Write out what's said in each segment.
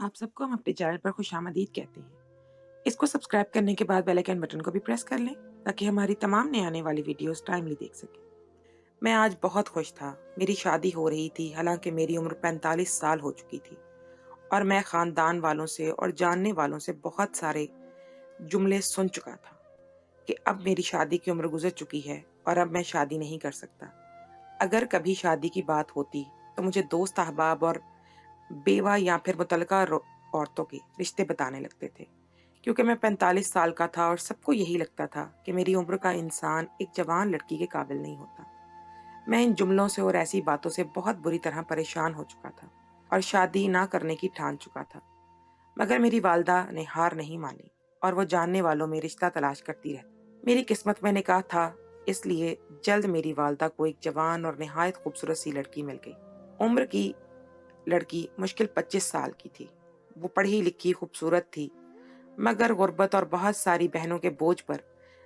आप सबको हम अपने चैनल पर खुशामदीद कहते हैं। इसको सब्सक्राइब करने के बाद बेल आइकन बटन को भी प्रेस कर लें ताकि हमारी तमाम नई आने वाली वीडियोस टाइमली देख सकें। मैं आज बहुत खुश था। मेरी शादी हो रही थी, हालांकि मेरी उम्र 45 साल हो चुकी थी और मैं खानदान वालों से और जानने वालों से बहुत सारे जुमले सुन चुका था कि अब मेरी शादी की उम्र गुजर चुकी है और अब मैं शादी नहीं कर सकता। अगर कभी शादी की बात होती तो मुझे दोस्त अहबाब और बेवा या फिर औरतों के रिश्ते बताने लगते थे, क्योंकि मैं 45 साल का था और सबको यही लगता था कि मेरी उम्र का इंसान एक जवान लड़की के काबिल नहीं होता। मैं इन जुमलों से और ऐसी बातों से बहुत बुरी तरह परेशान हो चुका था और शादी ना करने की ठान चुका था। मगर मेरी वालदा ने हार नहीं मानी और वो जानने वालों में रिश्ता तलाश करती रहती। मेरी किस्मत में निकाह था, इसलिए जल्द मेरी वालदा को एक जवान और निहायत खूबसूरत सी लड़की मिल गई। उम्र की लड़की मुश्किल 25 साल की थी। वो पढ़ी लिखी खूबसूरत थी, मगर गुर्बत और बहुत सारी बहनों के बोझ पर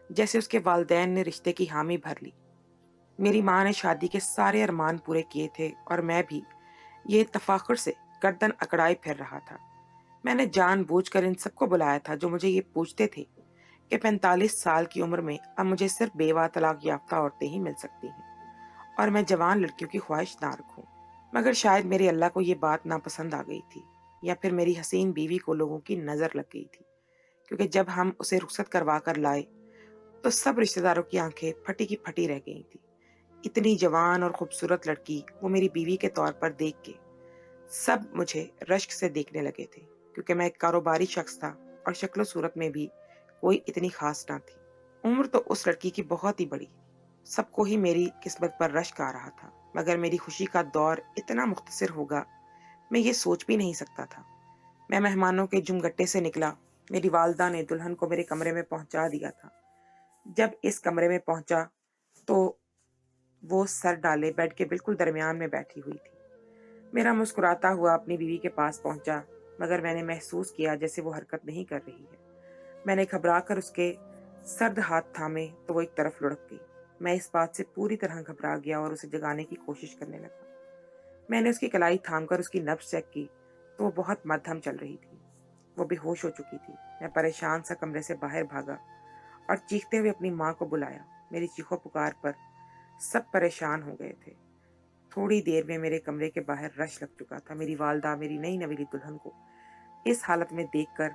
जैसे उसके वालिदैन ने रिश्ते की हामी भर ली। मेरी माँ ने शादी के सारे अरमान पूरे किए थे और मैं भी ये तफाखुर से गर्दन अकड़ाए फिर रहा था। मैंने जानबूझकर इन सबको बुलाया था जो मुझे ये पूछते थे कि 45 साल की उम्र में अब मुझे सिर्फ बेवा तलाक याफ्ता औरतें ही मिल सकती हैं और मैं जवान लड़कियों की ख्वाहिश ना रखूं। मगर शायद मेरे अल्लाह को ये बात नापसंद आ गई थी, या फिर मेरी हसीन बीवी को लोगों की नजर लग गई थी, क्योंकि जब हम उसे रुखसत करवा कर लाए तो सब रिश्तेदारों की आंखें फटी की फटी रह गई थी। इतनी जवान और खूबसूरत लड़की वो मेरी बीवी के तौर पर देख के सब मुझे रश्क से देखने लगे थे, क्योंकि मैं एक कारोबारी शख्स था और शक्ल सूरत में भी कोई इतनी खास ना थी। उम्र तो उस लड़की की बहुत ही बड़ी। सबको ही मेरी किस्मत पर रश्क आ रहा था, मगर मेरी खुशी का दौर इतना मुख्तसर होगा मैं ये सोच भी नहीं सकता था। मैं मेहमानों के जुमगट्टे से निकला। मेरी वालदा ने दुल्हन को मेरे कमरे में पहुंचा दिया था। जब इस कमरे में पहुंचा तो वो सर डाले बेड के बिल्कुल दरमियान में बैठी हुई थी। मेरा मुस्कुराता हुआ अपनी बीवी के पास पहुंचा, मगर मैंने महसूस किया जैसे वो हरकत नहीं कर रही है। मैंने घबरा कर उसके सर्द हाथ थामे तो वो एक तरफ लुढ़क गई। मैं इस बात से पूरी तरह घबरा गया और उसे जगाने की कोशिश करने लगा। मैंने उसकी कलाई थामकर उसकी नब्ज चेक की तो वो बहुत मध्यम चल रही थी। वो बेहोश हो चुकी थी। मैं परेशान सा कमरे से बाहर भागा और चीखते हुए अपनी माँ को बुलाया। मेरी चीखों पुकार पर सब परेशान हो गए थे। थोड़ी देर में मेरे कमरे के बाहर रश लग चुका था। मेरी वालदा मेरी नई नवेली दुल्हन को इस हालत में देखकर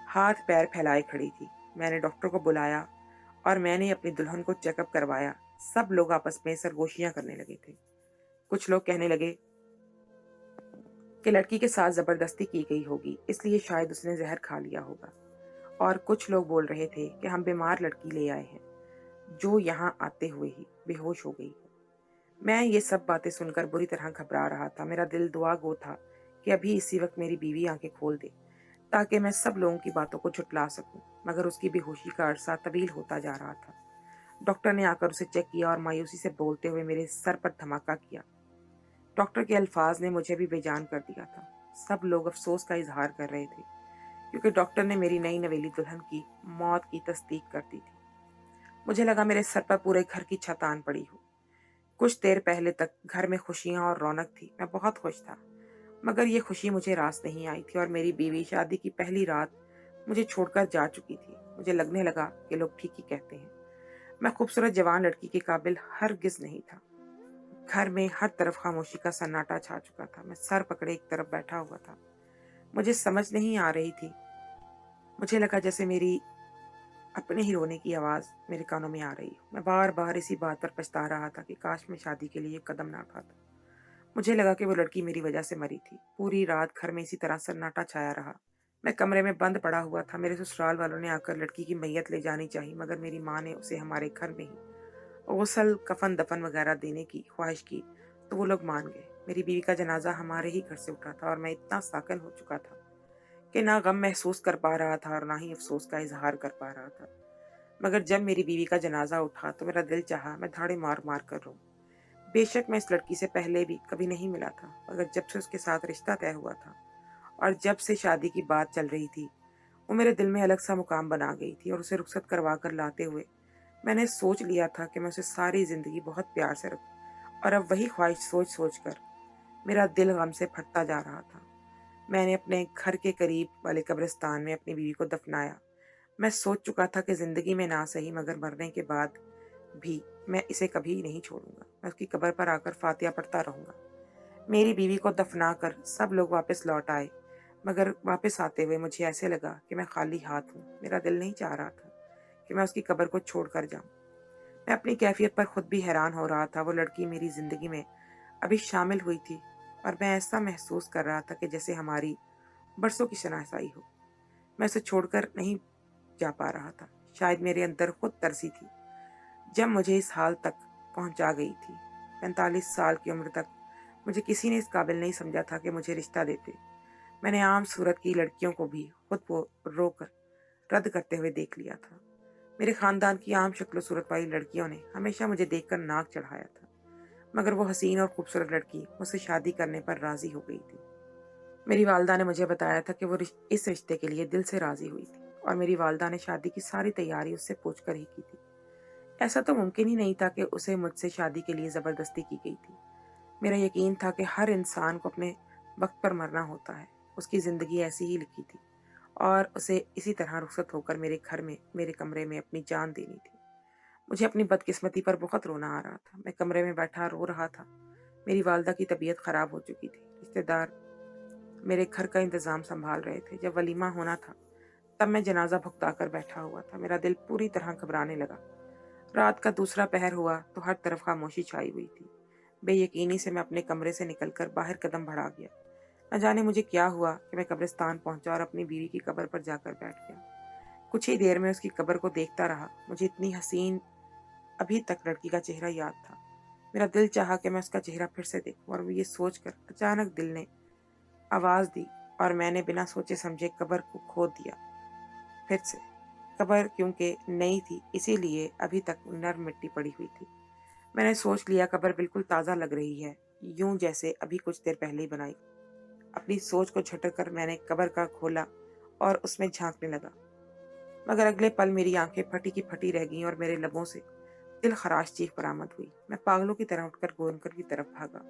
हाथ पैर फैलाए खड़ी थी। मैंने डॉक्टर को बुलाया और मैंने अपनी दुल्हन को चेकअप करवाया। सब लोग आपस में सरगोशियां करने लगे थे। कुछ लोग कहने लगे कि लड़की के साथ जबरदस्ती की गई होगी, इसलिए शायद उसने जहर खा लिया होगा। और कुछ लोग बोल रहे थे कि हम बीमार लड़की ले आए हैं जो यहाँ आते हुए ही बेहोश हो गई है। मैं ये सब बातें सुनकर बुरी तरह घबरा रहा था। मेरा दिल दुआ गो था कि अभी इसी वक्त मेरी बीवी आंखें खोल दे ताकि मैं सब लोगों की बातों को झुटला सकूं। मगर उसकी बेहोशी का अरसा तवील होता जा रहा था। डॉक्टर ने आकर उसे चेक किया और मायूसी से बोलते हुए मेरे सर पर धमाका किया। डॉक्टर के अल्फाज ने मुझे भी बेजान कर दिया था। सब लोग अफसोस का इजहार कर रहे थे, क्योंकि डॉक्टर ने मेरी नई नवेली दुल्हन की मौत की तस्दीक कर दी थी। मुझे लगा मेरे सर पर पूरे घर की छत आन पड़ी हो। कुछ देर पहले तक घर में खुशियां और रौनक थी। मैं बहुत खुश था, मगर ये खुशी मुझे रास नहीं आई थी और मेरी बीवी शादी की पहली रात मुझे छोड़कर जा चुकी थी। मुझे लगने लगा कि लोग ठीक ही कहते हैं, मैं खूबसूरत जवान लड़की के काबिल हरगिज नहीं था। घर में हर तरफ खामोशी का सन्नाटा छा चुका था। मैं सर पकड़े एक तरफ बैठा हुआ था। मुझे समझ नहीं आ रही थी। मुझे लगा जैसे मेरी अपने ही रोने की आवाज मेरे कानों में आ रही हो। मैं बार बार इसी बात पर पछता रहा था कि काश मैं शादी के लिए कदम ना उठाता। मुझे लगा कि वो लड़की मेरी वजह से मरी थी। पूरी रात घर में इसी तरह सन्नाटा छाया रहा। मैं कमरे में बंद पड़ा हुआ था। मेरे ससुराल वालों ने आकर लड़की की मैयत ले जानी चाहिए, मगर मेरी माँ ने उसे हमारे घर में ही गुसल कफन दफन वगैरह देने की ख्वाहिश की तो वो लोग मान गए। मेरी बीवी का जनाजा हमारे ही घर से उठा था और मैं इतना साकन हो चुका था कि ना गम महसूस कर पा रहा था और ना ही अफसोस का इजहार कर पा रहा था। मगर जब मेरी बीवी का जनाजा उठा तो मेरा दिल चाहा मैं धाड़े मार मार कर रोऊं। बेशक मैं इस लड़की से पहले भी कभी नहीं मिला था, मगर जब से उसके साथ रिश्ता तय हुआ था और जब से शादी की बात चल रही थी, वो मेरे दिल में अलग सा मुकाम बना गई थी। और उसे रुखसत करवा कर लाते हुए मैंने सोच लिया था कि मैं उसे सारी जिंदगी बहुत प्यार से रखूं। और अब वही ख्वाहिश सोच सोच कर मेरा दिल गम से फटता जा रहा था। मैंने अपने घर के करीब वाले कब्रिस्तान में अपनी बीवी को दफनाया। मैं सोच चुका था कि ज़िंदगी में ना सही मगर मरने के बाद भी मैं इसे कभी नहीं छोड़ूंगा। मैं उसकी कब्र पर आकर फातिहा पढ़ता रहूंगा। मेरी बीवी को दफनाकर सब लोग वापस लौट आए, मगर वापस आते हुए मुझे ऐसे लगा कि मैं खाली हाथ हूँ। मेरा दिल नहीं चाह रहा था कि मैं उसकी कब्र को छोड़कर जाऊं। मैं अपनी कैफियत पर खुद भी हैरान हो रहा था। वो लड़की मेरी जिंदगी में अभी शामिल हुई थी और मैं ऐसा महसूस कर रहा था कि जैसे हमारी बरसों की शनासाई हो। मैं उसे छोड़कर नहीं जा पा रहा था। शायद मेरे अंदर खुद तरसी थी जब मुझे इस हाल तक पहुंचा गई थी। 45 साल की उम्र तक मुझे किसी ने इस काबिल नहीं समझा था कि मुझे रिश्ता देते। मैंने आम सूरत की लड़कियों को भी खुद को रोकर रद्द करते हुए देख लिया था। मेरे खानदान की आम शक्ल सूरत वाली लड़कियों ने हमेशा मुझे देखकर नाक चढ़ाया था, मगर वो हसीन और खूबसूरत लड़की मुझसे शादी करने पर राजी हो गई थी। मेरी वालदा ने मुझे बताया था कि वो इस रिश्ते के लिए दिल से राजी हुई थी और मेरी वालदा ने शादी की सारी तैयारी उससे पूछकर ही की थी। ऐसा तो मुमकिन ही नहीं था कि उसे मुझसे शादी के लिए जबरदस्ती की गई थी। मेरा यकीन था कि हर इंसान को अपने वक्त पर मरना होता है। उसकी जिंदगी ऐसी ही लिखी थी और उसे इसी तरह रुखसत होकर मेरे घर में मेरे कमरे में अपनी जान देनी थी। मुझे अपनी बदकिस्मती पर बहुत रोना आ रहा था। मैं कमरे में बैठा रो रहा था। मेरी वालदा की तबीयत खराब हो चुकी थी। रिश्तेदार मेरे घर का इंतजाम संभाल रहे थे। जब वलीमा होना था तब मैं जनाजा भुगता कर बैठा हुआ था। मेरा दिल पूरी तरह घबराने लगा। रात का दूसरा पहर हुआ तो हर तरफ खामोशी छाई हुई थी। बेयकीनी से मैं अपने कमरे से निकलकर बाहर कदम बढ़ा गया। न जाने मुझे क्या हुआ कि मैं कब्रिस्तान पहुंचा और अपनी बीवी की कब्र पर जाकर बैठ गया। कुछ ही देर में उसकी कब्र को देखता रहा। मुझे इतनी हसीन अभी तक लड़की का चेहरा याद था। मेरा दिल चाहा कि मैं उसका चेहरा फिर से देखूं और ये सोचकर अचानक दिल ने आवाज दी और मैंने बिना सोचे समझे कब्र को खोद दिया। फिर से कब्र क्योंकि नई थी इसीलिए अभी तक नर्म मिट्टी पड़ी हुई थी। मैंने सोच लिया कब्र बिल्कुल ताज़ा लग रही है, यूं जैसे अभी कुछ देर पहले ही बनाई। अपनी सोच को झटक कर मैंने कब्र का खोला और उसमें झांकने लगा, मगर अगले पल मेरी आंखें फटी की फटी रह गईं और मेरे लबों से दिल खराश चीख बरामद हुई। मैं पागलों की तरह उठकर गोरकर की तरफ भागा।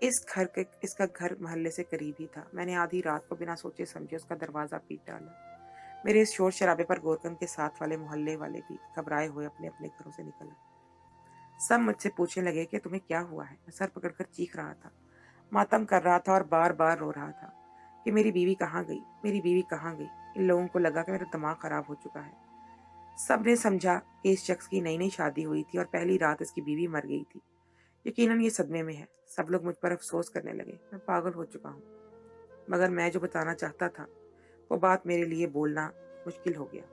इसका घर मोहल्ले से करीब ही था। मैंने आधी रात को बिना सोचे समझे उसका दरवाजा पीट डाला। मेरे इस शोर शराबे पर गोरकन के साथ वाले मोहल्ले वाले भी घबराए हुए अपने अपने घरों से निकल आए। सब मुझसे पूछने लगे कि तुम्हें क्या हुआ है। मैं सर पकड़कर चीख रहा था, मातम कर रहा था और बार बार रो रहा था कि मेरी बीवी कहाँ गई, मेरी बीवी कहाँ गई। इन लोगों को लगा कि मेरा दिमाग खराब हो चुका है। सब ने समझा कि इस शख्स की नई नई शादी हुई थी और पहली रात इसकी बीवी मर गई थी। यकीनन ये सदमे में है। सब लोग मुझ पर अफसोस करने लगे। मैं पागल हो चुका हूँ, मगर मैं जो बताना चाहता था वो बात मेरे लिए बोलना मुश्किल हो गया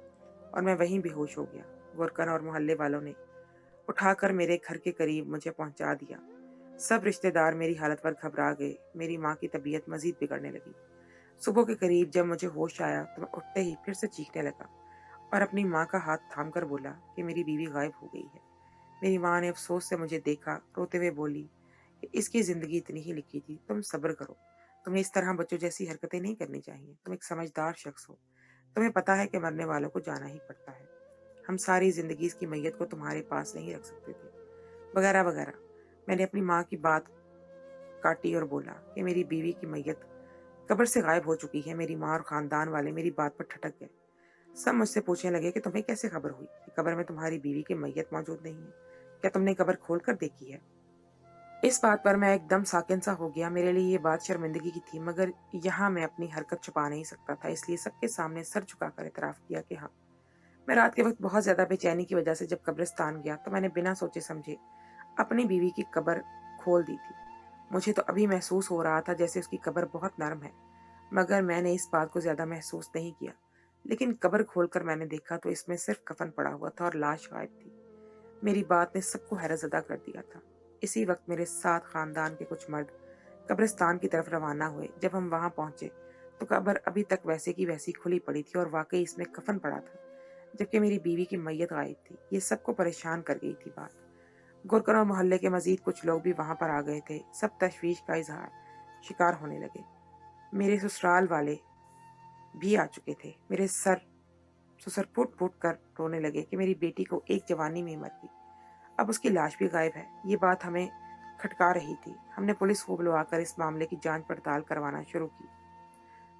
और मैं वहीं बेहोश हो गया। गोरकन और मोहल्ले वालों ने उठाकर मेरे घर के करीब मुझे पहुंचा दिया। सब रिश्तेदार मेरी हालत पर घबरा गए। मेरी माँ की तबीयत मजीद बिगड़ने लगी। सुबह के करीब जब मुझे होश आया तो मैं उठते ही फिर से चीखने लगा और अपनी माँ का हाथ थामकर बोला कि मेरी बीवी गायब हो गई है। मेरी माँ ने अफसोस से मुझे देखा, रोते हुए बोली कि इसकी जिंदगी इतनी ही लिखी थी, तुम सब्र करो। तुम्हें इस तरह बच्चों जैसी हरकतें नहीं करनी चाहिए। तुम एक समझदार शख्स हो। तुम्हें पता है कि मरने वालों को जाना ही पड़ता है। हम सारी जिंदगी इसकी मैयत को तुम्हारे पास नहीं रख सकते थे, वगैरह वगैरह। मैंने अपनी माँ की बात काटी और बोला कि मेरी बीवी की मैयत कब्र से गायब हो चुकी है। मेरी माँ और खानदान वाले मेरी बात पर ठटक गए। सब मुझसे पूछने लगे कि तुम्हें कैसे खबर हुई कि कब्र में तुम्हारी बीवी की मैयत मौजूद नहीं है। क्या तुमने कब्र खोल कर देखी है? इस बात पर मैं एकदम साकिन सा हो गया। मेरे लिए ये बात शर्मिंदगी की थी, मगर यहाँ मैं अपनी हरकत छुपा नहीं सकता था, इसलिए सबके सामने सर झुकाकर इतराफ किया कि हाँ, मैं रात के वक्त बहुत ज्यादा बेचैनी की वजह से जब कब्रिस्तान गया तो मैंने बिना सोचे समझे अपनी बीवी की कब्र खोल दी थी। मुझे तो अभी महसूस हो रहा था जैसे उसकी कब्र बहुत नरम है, मगर मैंने इस बात को ज्यादा महसूस नहीं किया। लेकिन कब्र खोलकर मैंने देखा तो इसमें सिर्फ कफन पड़ा हुआ था और लाश गायब थी। मेरी बात ने सबको हैरतज़दा कर दिया था। इसी वक्त मेरे साथ खानदान के कुछ मर्द कब्रिस्तान की तरफ रवाना हुए। जब हम वहां पहुंचे तो कब्र अभी तक वैसे की वैसी खुली पड़ी थी और वाकई इसमें कफन पड़ा था, जबकि मेरी बीवी की मैयत गायब थी। ये सबको परेशान कर गई थी बात। गुरकर और मोहल्ले के मजीद कुछ लोग भी वहां पर आ गए थे। सब तशवीश का इजहार शिकार होने लगे। मेरे ससुराल वाले भी आ चुके थे। मेरे ससुर फूट फूट कर रोने लगे कि मेरी बेटी को एक जवानी में मर गई, अब उसकी लाश भी गायब है। ये बात हमें खटका रही थी। हमने पुलिस को बुलवाकर इस मामले की जांच पड़ताल करवाना शुरू की।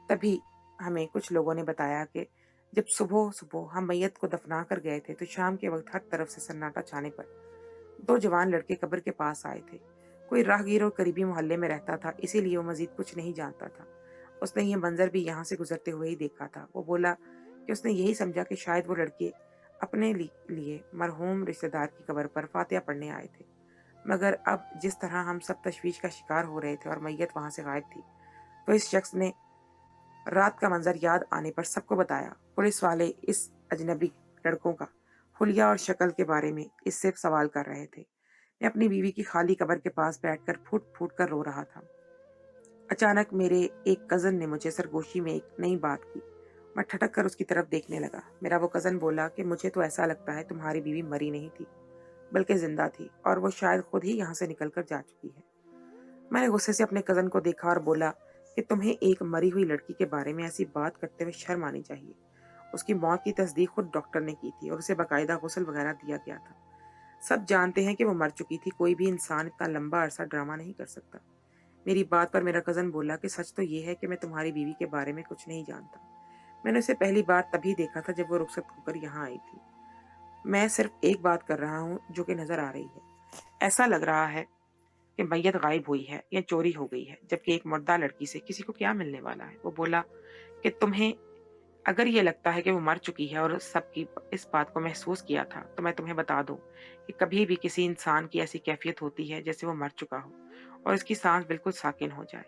तभी हमें कुछ लोगों ने बताया कि जब सुबह सुबह हम मैयत को दफना कर गए थे तो शाम के वक्त हर तरफ से सन्नाटा छाने पर दो जवान लड़के कब्र के पास आए थे। कोई राहगीर और करीबी मोहल्ले में रहता था, इसीलिए वो मजीद कुछ नहीं जानता था। उसने ये मंजर भी यहाँ से गुजरते हुए ही देखा था। वो बोला कि उसने यही समझा कि शायद वो लड़के अपने लिए मरहूम रिश्तेदार की कब्र पर फातिहा पढ़ने आए थे। मगर अब जिस तरह हम सब तशवीश का शिकार हो रहे थे और मैयत वहां से गायब थी, तो इस शख्स ने रात का मंजर याद आने पर सबको बताया। पुलिस वाले इस अजनबी लड़कों का हुलिया और शक्ल के बारे में इससे सवाल कर रहे थे। मैं अपनी बीवी की खाली कब्र के पास बैठकर फूट फूट कर रो रहा था। अचानक मेरे एक कजन ने मुझे सरगोशी में एक नई बात की। मैं ठटक कर उसकी तरफ देखने लगा। मेरा वो कजन बोला कि मुझे तो ऐसा लगता है तुम्हारी बीवी मरी नहीं थी, बल्कि जिंदा थी, और वो शायद खुद ही यहाँ से निकल कर जा चुकी है। मैंने गुस्से से अपने कजन को देखा और बोला कि तुम्हें एक मरी हुई लड़की के बारे में ऐसी बात करते हुए शर्म आनी चाहिए। उसकी मौत की तस्दीक खुद डॉक्टर ने की थी और उसे बाकायदा गुस्ल वगैरह दिया गया था। सब जानते हैं कि वो मर चुकी थी। कोई भी इंसान इतना लंबा अरसा ड्रामा नहीं कर सकता। मेरी बात पर मेरा कजन बोला कि सच तो ये है कि मैं तुम्हारी बीवी के बारे में कुछ नहीं जानता। मैंने उसे पहली बार तभी देखा था जब वो रुखसत होकर यहाँ आई थी। मैं सिर्फ एक बात कर रहा हूँ जो कि नजर आ रही है। ऐसा लग रहा है कि मैयत गायब हुई है या चोरी हो गई है, जबकि एक मुर्दा लड़की से किसी को क्या मिलने वाला है। वो बोला कि तुम्हें अगर ये लगता है कि वो मर चुकी है और सबकी इस बात को महसूस किया था, तो मैं तुम्हें बता दूं कि कभी भी किसी इंसान की ऐसी कैफियत होती है जैसे वो मर चुका हो और उसकी सांस बिल्कुल साकिन हो जाए।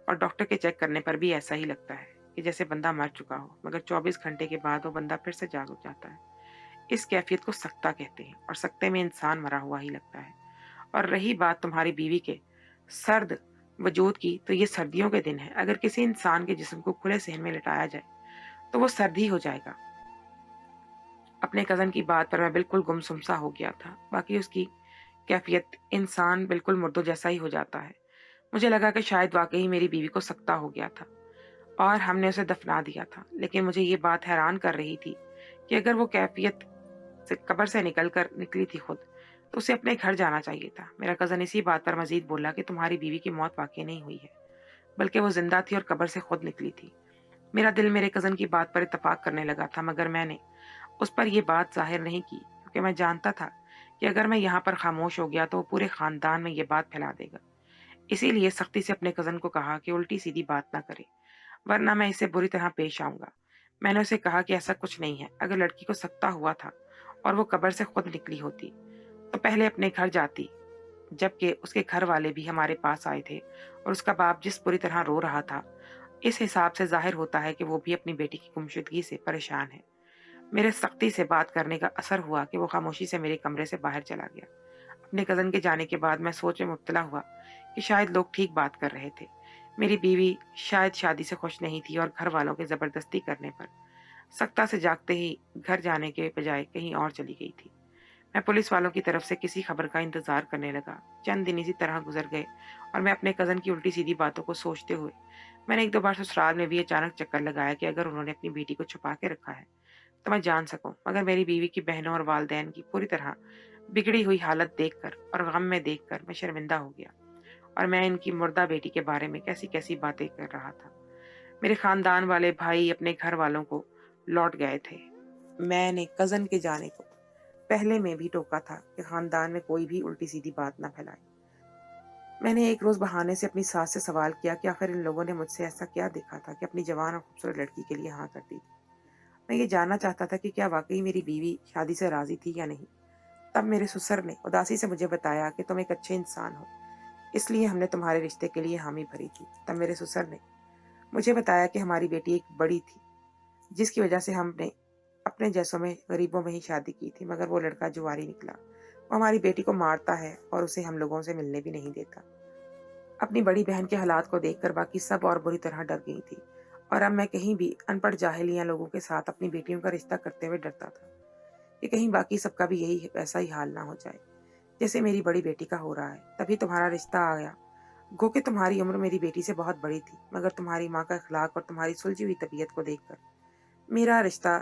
और डॉक्टर के चेक करने पर भी ऐसा ही लगता है कि जैसे बंदा मर चुका हो, मगर 24 घंटे के बाद वो बंदा फिर से जाग जाता है। इस कैफियत को सक्ता कहते हैं और सक्ते में इंसान मरा हुआ ही लगता है। और रही बात तुम्हारी बीवी के सर्द वजूद की, तो ये सर्दियों के दिन है। अगर किसी इंसान के जिस्म को खुले सहन में लिटाया जाए तो वो सर्द ही हो जाएगा। अपने कजन की बात पर मैं बिल्कुल गुमसुम सा हो गया था। बाकी उसकी कैफियत इंसान बिल्कुल मुर्दों जैसा ही हो जाता है। मुझे लगा कि शायद वाकई मेरी बीवी को सक्ता हो गया था और हमने उसे दफना दिया था। लेकिन मुझे ये बात हैरान कर रही थी कि अगर वो कैफियत से कब्र से निकली थी खुद, तो उसे अपने घर जाना चाहिए था। मेरा कजन इसी बात पर मजीद बोला कि तुम्हारी बीवी की मौत वाकई नहीं हुई है, बल्कि वो जिंदा थी और कब्र से खुद निकली थी। मेरा दिल मेरे कजन की बात पर इत्तफाक करने लगा था, मगर मैंने उस पर यह बात जाहिर नहीं की, क्योंकि मैं जानता था कि अगर मैं यहाँ पर खामोश हो गया तो वो पूरे खानदान में ये बात फैला देगा। इसीलिए सख्ती से अपने कजन को कहा कि उल्टी सीधी बात ना करे, वरना मैं इसे बुरी तरह पेश आऊंगा। मैंने उसे कहा कि ऐसा कुछ नहीं है। अगर लड़की को सकता हुआ था और वो कब्र से खुद निकली होती, तो पहले अपने घर जाती, जबकि उसके घर वाले भी हमारे पास आए थे और उसका बाप जिस बुरी तरह रो रहा था, इस हिसाब से जाहिर होता है कि वो भी अपनी बेटी की गुमशुदगी से परेशान है। मेरे सख्ती से बात करने का असर हुआ कि वो खामोशी से मेरे कमरे से बाहर चला गया। अपने कजन के जाने के बाद मैं सोच में मुब्तला हुआ कि शायद लोग ठीक बात कर रहे थे। मेरी बीवी शायद शादी से खुश नहीं थी और घर वालों के जबरदस्ती करने पर सख्ता से जागते ही घर जाने के बजाय कहीं और चली गई थी। मैं पुलिस वालों की तरफ से किसी खबर का इंतजार करने लगा। चंद दिन इसी तरह गुजर गए और मैं अपने कजन की उल्टी सीधी बातों को सोचते हुए मैंने एक दो बार ससुराल में भी अचानक चक्कर लगाया कि अगर उन्होंने अपनी बेटी को छुपा के रखा है तो मैं जान सकूं। मगर मेरी बीवी की बहनों और वालदैन की पूरी तरह बिगड़ी हुई हालत देखकर और गम में देखकर मैं शर्मिंदा हो गया, और मैं इनकी मुर्दा बेटी के बारे में कैसी कैसी बातें कर रहा था। मेरे खानदान वाले भाई अपने घर वालों को लौट गए थे। मैंने कजन के जाने को पहले में भी टोका था कि खानदान में कोई भी उल्टी सीधी बात ना फैलाए। मैंने एक रोज बहाने से अपनी सास से सवाल किया कि आखिर इन लोगों ने मुझसे ऐसा क्या देखा था कि अपनी जवान और खूबसूरत लड़की के लिए हाँ कर दी थी। मैं ये जानना चाहता था कि क्या वाकई मेरी बीवी शादी से राजी थी या नहीं। तब मेरे ससुर ने उदासी से मुझे बताया कि तुम एक अच्छे इंसान हो, इसलिए हमने तुम्हारे रिश्ते के लिए हामी भरी थी। तब मेरे ससुर ने मुझे बताया कि हमारी बेटी एक बड़ी थी, जिसकी वजह से हमने अपने जैसों में गरीबों में ही शादी की थी। मगर वो लड़का जुआरी निकला। वो हमारी बेटी को मारता है और उसे हम लोगों से मिलने भी नहीं देता। अपनी बड़ी बहन के हालात को देखकर बाकी सब और बुरी तरह डर गई थी, और अब मैं कहीं भी अनपढ़ जाहिलिया लोगों के साथ अपनी बेटियों का रिश्ता करते हुए डरता था कि कहीं बाकी सबका भी यही वैसा ही हाल ना हो जाए जैसे मेरी बड़ी बेटी का हो रहा है। तभी तुम्हारा रिश्ता आ गया। गो कि तुम्हारी उम्र मेरी बेटी से बहुत बड़ी थी, मगर तुम्हारी माँ का इखलाक और तुम्हारी सुलझी हुई तबीयत को देखकर मेरा रिश्ता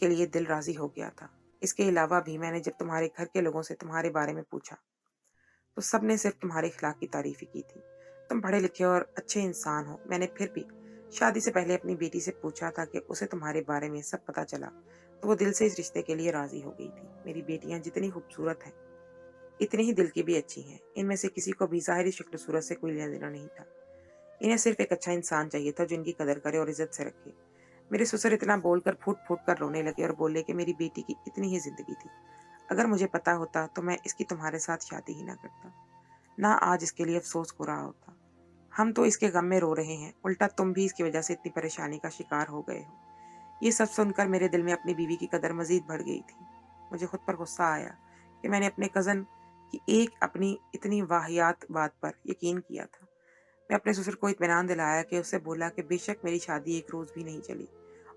के लिए दिल राजी हो गया था। इसके अलावा भी मैंने जब तुम्हारे घर के लोगों से तुम्हारे बारे में पूछा तो सबने सिर्फ तुम्हारे इखलाक की तारीफ ही की थी। तुम पढ़े लिखे और अच्छे इंसान हो। मैंने फिर भी शादी से पहले अपनी बेटी से पूछा था कि उसे तुम्हारे बारे में सब पता चला तो वो दिल से इस रिश्ते के लिए राजी हो गई थी। मेरी बेटियां जितनी खूबसूरत हैं, इतनी ही दिल की भी अच्छी हैं। इनमें से किसी को भी ज़ाहिरी शक्ल सूरत से कोई लेना देना नहीं था। इन्हें सिर्फ एक अच्छा इंसान चाहिए था जो इनकी कदर करे और इज्जत से रखे। मेरे ससुर इतना बोलकर फूट फूट कर रोने लगे और बोले कि मेरी बेटी की इतनी ही जिंदगी थी, अगर मुझे पता होता तो मैं इसकी तुम्हारे साथ शादी ही ना करता, ना आज इसके लिए अफसोस हो रहा होता। हम तो इसके गम में रो रहे हैं, उल्टा तुम भी इसकी वजह से इतनी परेशानी का शिकार हो गए हो। ये सब सुनकर मेरे दिल में अपनी बीवी की कदर मजीद बढ़ गई थी। मुझे खुद पर गुस्सा आया कि मैंने अपने कज़न की एक अपनी इतनी वाहियात बात पर यकीन किया था। मैं अपने ससुर को इत्मीनान दिलाया कि उससे बोला कि बेशक मेरी शादी एक रोज़ भी नहीं चली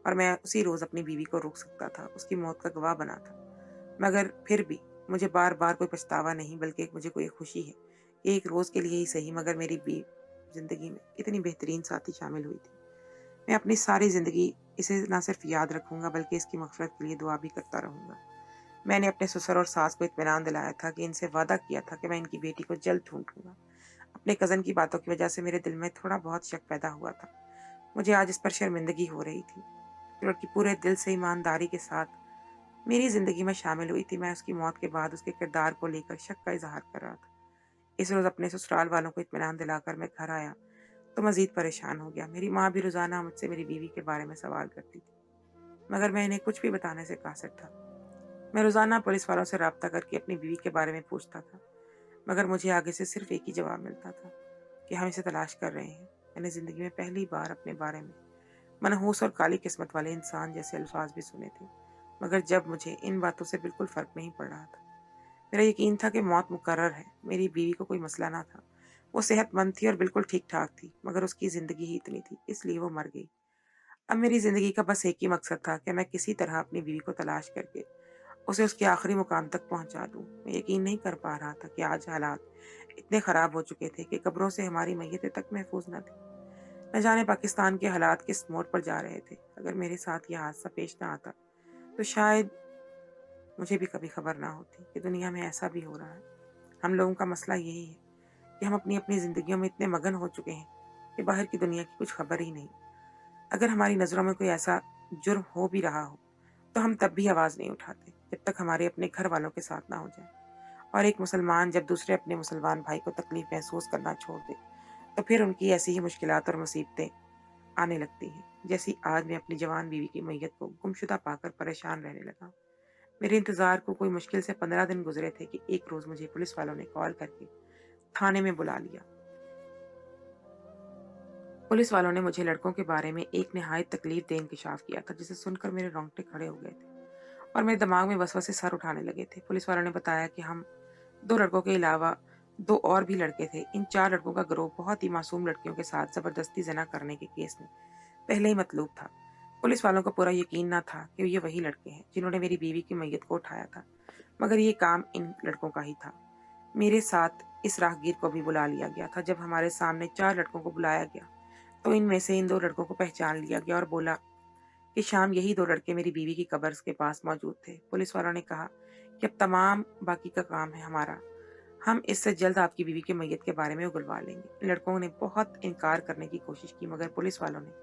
और मैं उसी रोज़ अपनी बीवी को रोक सकता था, उसकी मौत का गवाह बना था। मगर फिर भी मुझे बार बार कोई पछतावा नहीं, बल्कि मुझे कोई खुशी है कि एक रोज़ के लिए ही सही मगर मेरी ज़िंदगी में इतनी बेहतरीन साथी शामिल हुई थी। मैं अपनी सारी ज़िंदगी इसे ना सिर्फ याद रखूंगा बल्कि इसकी मग़फ़िरत के लिए दुआ भी करता रहूंगा। मैंने अपने ससुर और सास को इत्मीनान दिलाया था कि इनसे वादा किया था कि मैं इनकी बेटी को जल्द ढूंढ लूंगा। अपने कज़न की बातों की वजह से मेरे दिल में थोड़ा बहुत शक पैदा हुआ था। मुझे आज इस पर शर्मिंदगी हो रही थी। जो लड़की पूरे दिल से ईमानदारी के साथ मेरी ज़िंदगी में शामिल हुई थी, मैं उसकी मौत के बाद उसके किरदार को लेकर शक का इजहार कर रहा था। इस रोज़ अपने ससुराल वालों को इत्मीनान दिलाकर मैं घर आया तो मज़ीद परेशान हो गया। मेरी माँ भी रोज़ाना मुझसे मेरी बीवी के बारे में सवाल करती थी, मगर मैं इन्हें कुछ भी बताने से कासिर था। मैं रोज़ाना पुलिस वालों से राब्ता करके अपनी बीवी के बारे में पूछता था, मगर मुझे आगे से सिर्फ एक ही जवाब मिलता था कि हम इसे तलाश कर रहे हैं। मैंने ज़िंदगी में पहली बार अपने बारे में मनहूस और काली किस्मत वाले इंसान जैसे अल्फाज भी सुने थे, मगर जब मुझे इन बातों से बिल्कुल फ़र्क नहीं पड़ रहा था। मेरा यकीन था कि मौत मुकर्रर है। मेरी बीवी को कोई मसला ना था, वो सेहतमंद थी और बिल्कुल ठीक ठाक थी, मगर उसकी ज़िंदगी ही इतनी थी, इसलिए वो मर गई। अब मेरी ज़िंदगी का बस एक ही मकसद था कि मैं किसी तरह अपनी बीवी को तलाश करके उसे उसके आखिरी मुकाम तक पहुंचा दूं। मैं यकीन नहीं कर पा रहा था कि आज हालात इतने ख़राब हो चुके थे कि कब्रों से हमारी मैयतें तक महफूज न थी। न जाने पाकिस्तान के हालात किस मोड़ पर जा रहे थे। अगर मेरे साथ यह हादसा पेश ना आता तो शायद मुझे भी कभी खबर ना होती कि दुनिया में ऐसा भी हो रहा है। हम लोगों का मसला यही है कि हम अपनी अपनी ज़िंदगियों में इतने मगन हो चुके हैं कि बाहर की दुनिया की कुछ खबर ही नहीं। अगर हमारी नज़रों में कोई ऐसा जुर्म हो भी रहा हो तो हम तब भी आवाज़ नहीं उठाते जब तक हमारे अपने घर वालों के साथ ना हो जाए। और एक मुसलमान जब दूसरे अपने मुसलमान भाई को तकलीफ महसूस करना छोड़ दे तो फिर उनकी ऐसी ही मुश्किलात और मुसीबतें आने लगती हैं, जैसी आज मैं अपनी जवान बीवी की मैयत को गुमशुदा पाकर परेशान रहने लगा। मेरे इंतज़ार को कोई मुश्किल से 15 दिन गुजरे थे कि एक रोज़ मुझे पुलिस वालों ने कॉल करके थाने में बुला लिया। पुलिस वालों ने मुझे लड़कों के बारे में एक नहायत तकलीफ दे इंकशाफ किया था, जिसे सुनकर मेरे रोंगटे खड़े हो गए थे और मेरे दिमाग में वसवसे सर उठाने लगे थे। पुलिस वालों ने बताया कि हम 2 लड़कों के अलावा 2 और भी लड़के थे। इन 4 लड़कों का गिरोह बहुत ही मासूम लड़कियों के साथ ज़बरदस्ती ज़िना करने के केस में पहले ही मतलूब था। पुलिस वालों को पूरा यकीन न था कि ये वही लड़के हैं जिन्होंने मेरी बीवी की मैयत को उठाया था, मगर ये काम इन लड़कों का ही था। मेरे साथ इस राहगीर को भी बुला लिया गया था। जब हमारे सामने 4 लड़कों को बुलाया गया तो इनमें से इन 2 लड़कों को पहचान लिया गया और बोला कि शाम यही 2 लड़के मेरी बीवी की कब्र के पास मौजूद थे। पुलिस वालों ने कहा कि अब तमाम बाकी का काम है हमारा, हम इससे जल्द आपकी बीवी की मैयत के बारे में उगलवा लेंगे। इन लड़कों ने बहुत इनकार करने की कोशिश की, मगर पुलिस वालों ने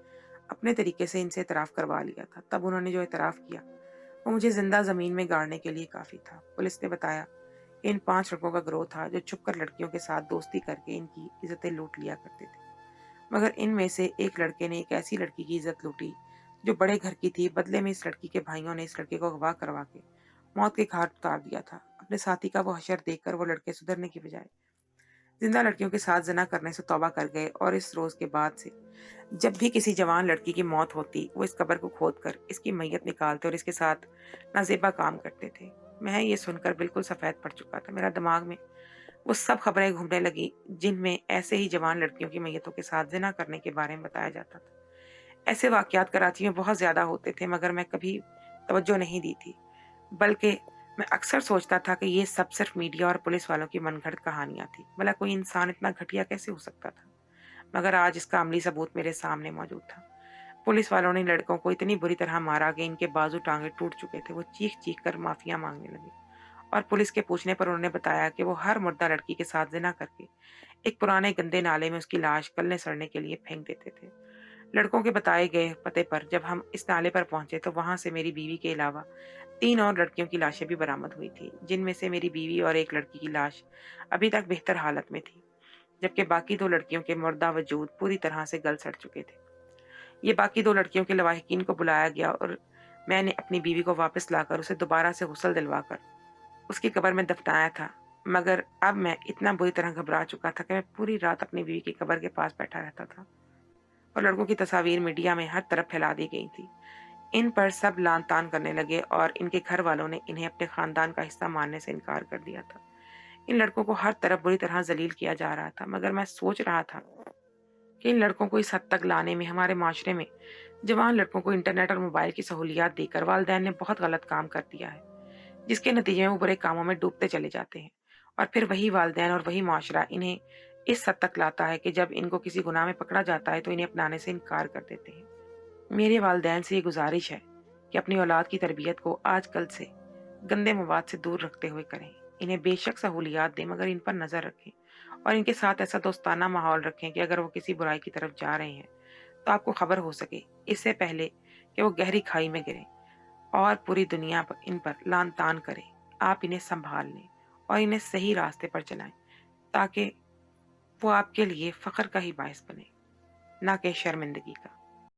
अपने तरीके से इनसे इतराफ़ करवा लिया था। तब उन्होंने जो इतराफ़ किया वो मुझे जिंदा ज़मीन में गाड़ने के लिए काफ़ी था। पुलिस ने बताया कि इन 5 लड़कों का गिरोह था जो छुपकर लड़कियों के साथ दोस्ती करके इनकी इज़्ज़तें लूट लिया करते थे। मगर इनमें से एक लड़के ने एक ऐसी लड़की की इज्जत लूटी जो बड़े घर की थी। बदले में इस लड़की के भाइयों ने इस लड़के को अगवा करवा के मौत के घाट उतार दिया था। अपने साथी का वो हशर देखकर वो लड़के सुधरने की बजाय जिंदा लड़कियों के साथ ज़िना करने से तौबा कर गए और इस रोज़ के बाद से जब भी किसी जवान लड़की की मौत होती वो इस कब्र को खोदकर इसकी मैयत निकालते और इसके साथ नाजेबा काम करते थे। मैं ये सुनकर बिल्कुल सफ़ेद पड़ चुका था। मेरा दिमाग में वो सब खबरें घूमने लगी जिनमें ऐसे ही जवान लड़कियों की मैयतों के साथ ज़िना करने के बारे में बताया जाता था। ऐसे वाक़यात कराची में बहुत ज़्यादा होते थे, मगर मैं कभी तवज्जो नहीं दी थी, बल्कि मैं अक्सर सोचता था कि ये सब सिर्फ मीडिया और पुलिस वालों की मनगढ़ंत कहानियाँ थी। भला कोई इंसान इतना घटिया कैसे हो सकता था? मगर आज इसका अमली सबूत मेरे सामने मौजूद था। पुलिस वालों ने लड़कों को इतनी बुरी तरह मारा कि इनके बाजू टांगे टूट चुके थे। वो चीख-चीख कर माफ़िया माँगने लगे और पुलिस के पूछने पर उन्होंने बताया कि वो हर मुर्दा लड़की के साथ ज़िना करके एक पुराने गंदे नाले में उसकी लाश गलने-सड़ने के लिए फेंक देते थे। लड़कों के बताए गए पते पर जब हम इस नाले पर पहुंचे तो वहां से मेरी बीवी के अलावा 3 और लड़कियों की लाशें भी बरामद हुई थी, जिनमें से मेरी बीवी और एक लड़की की लाश अभी तक बेहतर हालत में थी, जबकि बाकी 2 लड़कियों के मुर्दा वजूद पूरी तरह से गल सड़ चुके थे। ये बाकी 2 लड़कियों के लवाहिकीन को बुलाया गया और मैंने अपनी बीवी को वापस लाकर उसे दोबारा से गुस्ल दिलवाकर उसकी कब्र में दफनाया था। मगर अब मैं इतना बुरी तरह घबरा चुका था कि मैं पूरी रात अपनी बीवी की कब्र के पास बैठा रहता था और लड़कों की तस्वीर मीडिया में हर तरफ फैला दी गई थी। इन पर सब लान तान करने लगे और इनके घर वालों ने इन्हें अपने खानदान का हिस्सा मानने से इनकार कर दिया था। इन लड़कों को हर तरफ बुरी तरह जलील किया जा रहा था, मगर मैं सोच रहा था कि इन लड़कों को इस हद तक लाने में हमारे माशरे में जवान लड़कों को इंटरनेट और मोबाइल की सहूलियात देकर वालिदैन ने बहुत गलत काम कर दिया है, जिसके नतीजे में वो बुरे कामों में डूबते चले जाते हैं और फिर वही वालिदैन और वही माशरा इन्हें इस हद तक लाता है कि जब इनको किसी गुनाह में पकड़ा जाता है तो इन्हें अपनाने से इनकार कर देते हैं। मेरे वालिदैन से ये गुजारिश है कि अपनी औलाद की तरबियत को आजकल से गंदे मवाद से दूर रखते हुए करें। इन्हें बेशक सहूलियात दें, मगर इन पर नज़र रखें और इनके साथ ऐसा दोस्ताना माहौल रखें कि अगर वो किसी बुराई की तरफ जा रहे हैं तो आपको खबर हो सके, इससे पहले कि वो गहरी खाई में गिरें और पूरी दुनिया पर इन पर लान तान करें। आप इन्हें संभाल लें और इन्हें सही रास्ते पर चलाएं, ताकि वो आपके लिए फ़ख्र का ही बायस बने, ना कि शर्मिंदगी का।